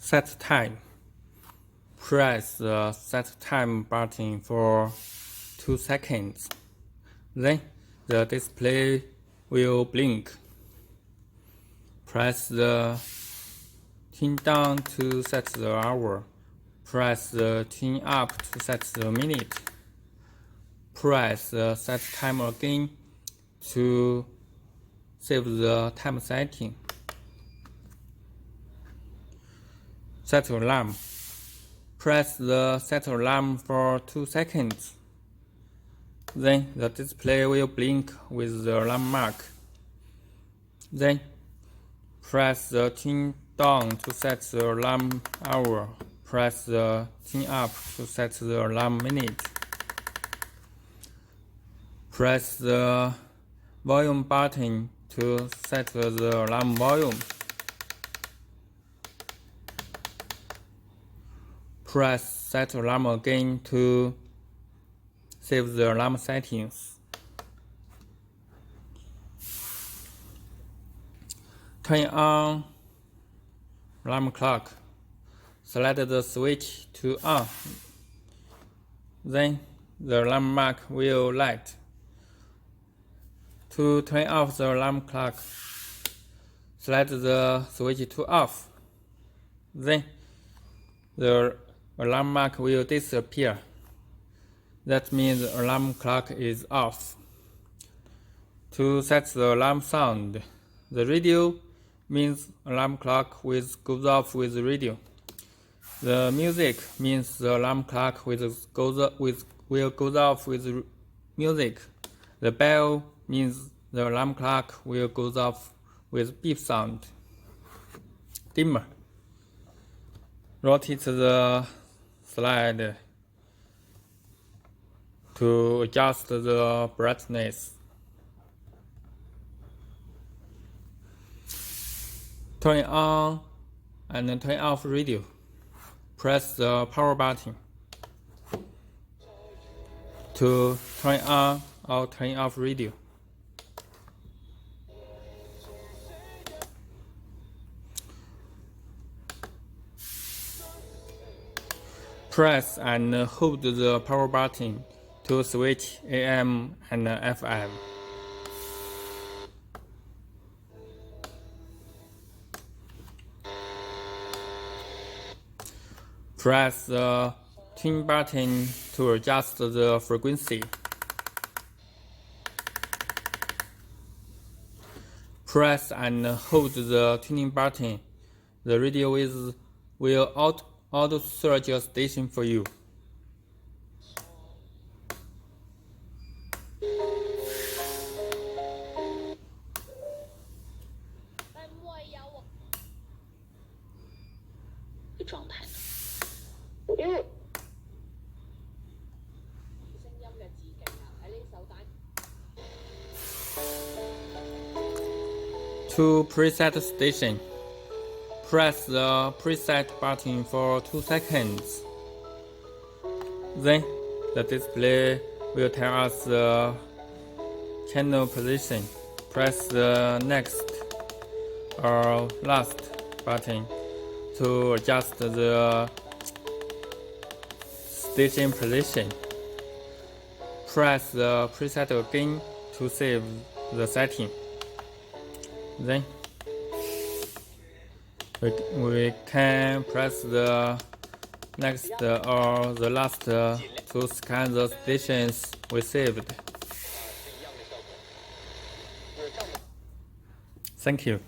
Set time. Press the Set Time button for 2 seconds. Then the display will blink. Press the Turn down to set the hour. Press the Turn up to set the minute. Press the Set Time again to save the time setting. Set alarm. Press the Set Alarm for 2 seconds. Then the display will blink with the alarm mark. Then press the Turn down to set the alarm hour. Press the Turn up to set the alarm minute. Press the volume button to set the alarm volume. Press Set Alarm again to save the alarm settings. Turn on alarm clock. Select the switch to on. Then the alarm mark will light. To turn off the alarm clock, select the switch to off. Then the alarm mark will disappear. That means the alarm clock is off. To set the alarm sound, the radio means alarm clock goes off with radio. The music means the alarm clock will go off with music. The bell means the alarm clock will go off with beep sound. Dimmer. Rotate the slide to adjust the brightness. Turn on and turn off radio. Press the power button to turn on or turn off radio. Press and hold the power button to switch AM and FM. Press the tune button to adjust the frequency. Press and hold the tuning button. The radio will auto search a station for you. To preset station, press the preset button for 2 seconds. Then the display will tell us the channel position. Press the next or last button to adjust the station position. Press the preset again to save the setting. Then we can press the next or the last to scan the stations we saved. Thank you.